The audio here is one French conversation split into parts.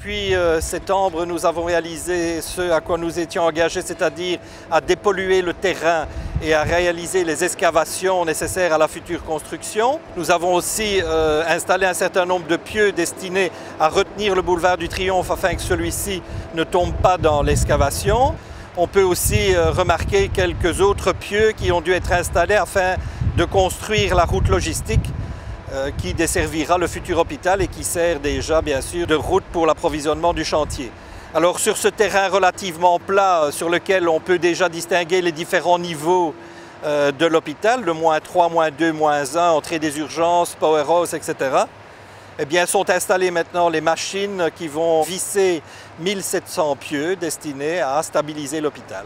Depuis septembre, nous avons réalisé ce à quoi nous étions engagés, c'est-à-dire à dépolluer le terrain et à réaliser les excavations nécessaires à la future construction. Nous avons aussi installé un certain nombre de pieux destinés à retenir le boulevard du Triomphe afin que celui-ci ne tombe pas dans l'excavation. On peut aussi remarquer quelques autres pieux qui ont dû être installés afin de construire la route logistique qui desservira le futur hôpital et qui sert déjà bien sûr de route pour l'approvisionnement du chantier. Alors sur ce terrain relativement plat sur lequel on peut déjà distinguer les différents niveaux de l'hôpital, le -3, -2, -1, entrée des urgences, powerhouse, etc. Eh bien, sont installées maintenant les machines qui vont visser 1700 pieux destinés à stabiliser l'hôpital.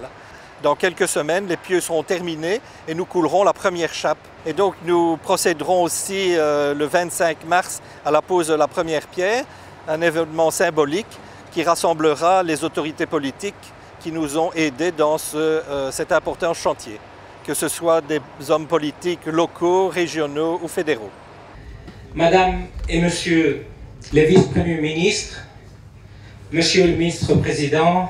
Dans quelques semaines, les pieux seront terminés et nous coulerons la première chape. Et donc nous procéderons aussi le 25 mars à la pose de la première pierre, un événement symbolique qui rassemblera les autorités politiques qui nous ont aidés dans cet important chantier, que ce soit des hommes politiques locaux, régionaux ou fédéraux. Madame et Monsieur les vice-premiers ministres, Monsieur le ministre-président,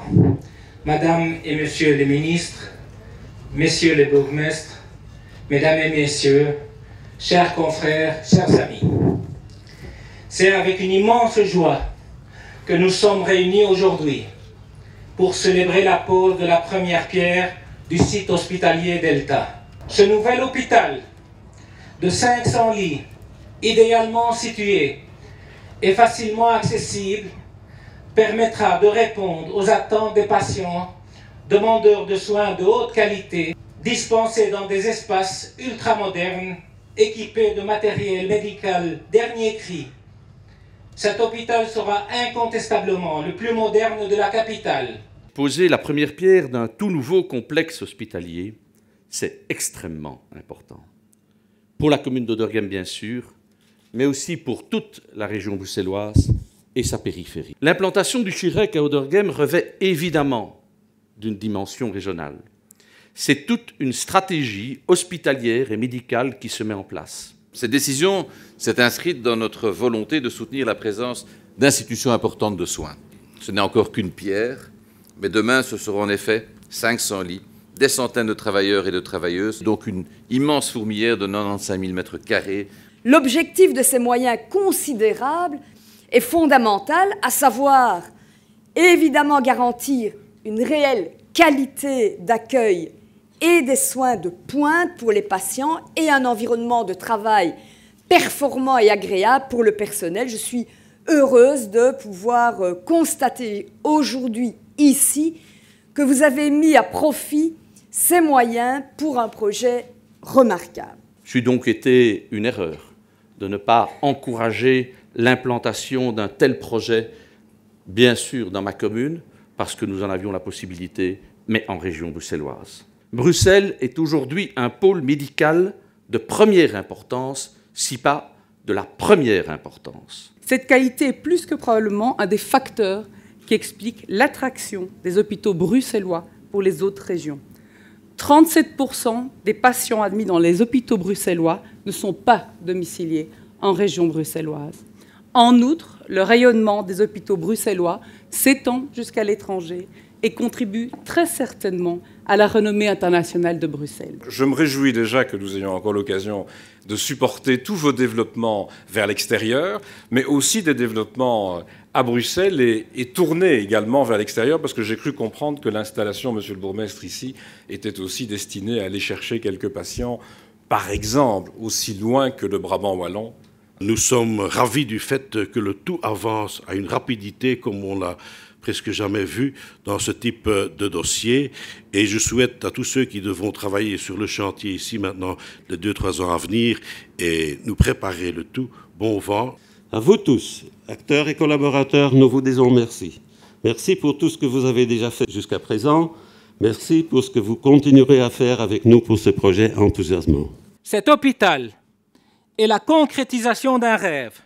Madame et Messieurs les ministres, Messieurs les bourgmestres, Mesdames et Messieurs, chers confrères, chers amis, c'est avec une immense joie que nous sommes réunis aujourd'hui pour célébrer la pose de la première pierre du site hospitalier Delta. Ce nouvel hôpital de 500 lits, idéalement situé et facilement accessible, permettra de répondre aux attentes des patients, demandeurs de soins de haute qualité, dispensés dans des espaces ultramodernes, équipés de matériel médical dernier cri. Cet hôpital sera incontestablement le plus moderne de la capitale. Poser la première pierre d'un tout nouveau complexe hospitalier, c'est extrêmement important. Pour la commune d'Auderghem, bien sûr, mais aussi pour toute la région bruxelloise et sa périphérie. L'implantation du Chirec à Auderghem revêt évidemment d'une dimension régionale. C'est toute une stratégie hospitalière et médicale qui se met en place. Cette décision s'est inscrite dans notre volonté de soutenir la présence d'institutions importantes de soins. Ce n'est encore qu'une pierre, mais demain ce seront en effet 500 lits, des centaines de travailleurs et de travailleuses, donc une immense fourmilière de 95 000 mètres carrés. L'objectif de ces moyens considérables est fondamental, à savoir évidemment garantir une réelle qualité d'accueil et des soins de pointe pour les patients et un environnement de travail performant et agréable pour le personnel. Je suis heureuse de pouvoir constater aujourd'hui, ici, que vous avez mis à profit ces moyens pour un projet remarquable. C'eût donc été une erreur de ne pas encourager l'implantation d'un tel projet, bien sûr dans ma commune, parce que nous en avions la possibilité, mais en région bruxelloise. Bruxelles est aujourd'hui un pôle médical de première importance, si pas de la première importance. Cette qualité est plus que probablement un des facteurs qui explique l'attraction des hôpitaux bruxellois pour les autres régions. 37% des patients admis dans les hôpitaux bruxellois ne sont pas domiciliés en région bruxelloise. En outre, le rayonnement des hôpitaux bruxellois s'étend jusqu'à l'étranger et contribue très certainement à la renommée internationale de Bruxelles. Je me réjouis déjà que nous ayons encore l'occasion de supporter tous vos développements vers l'extérieur, mais aussi des développements à Bruxelles et tournés également vers l'extérieur, parce que j'ai cru comprendre que l'installation, monsieur le bourgmestre, ici, était aussi destinée à aller chercher quelques patients, par exemple, aussi loin que le Brabant wallon. Nous sommes ravis du fait que le tout avance à une rapidité comme on l'a presque jamais vu dans ce type de dossier. Et je souhaite à tous ceux qui devront travailler sur le chantier ici maintenant les 2-3 ans à venir et nous préparer le tout, bon vent. À vous tous, acteurs et collaborateurs, nous vous disons merci. Merci pour tout ce que vous avez déjà fait jusqu'à présent. Merci pour ce que vous continuerez à faire avec nous pour ce projet enthousiasmant. Cet hôpital est la concrétisation d'un rêve,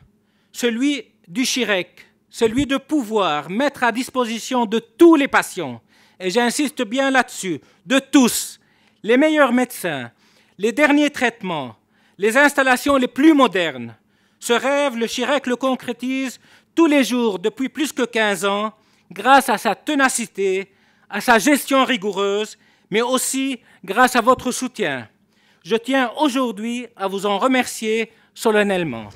celui du Chirec, celui de pouvoir mettre à disposition de tous les patients, et j'insiste bien là-dessus, de tous, les meilleurs médecins, les derniers traitements, les installations les plus modernes. Ce rêve, le Chirec le concrétise tous les jours depuis plus que 15 ans, grâce à sa ténacité, à sa gestion rigoureuse, mais aussi grâce à votre soutien. Je tiens aujourd'hui à vous en remercier solennellement.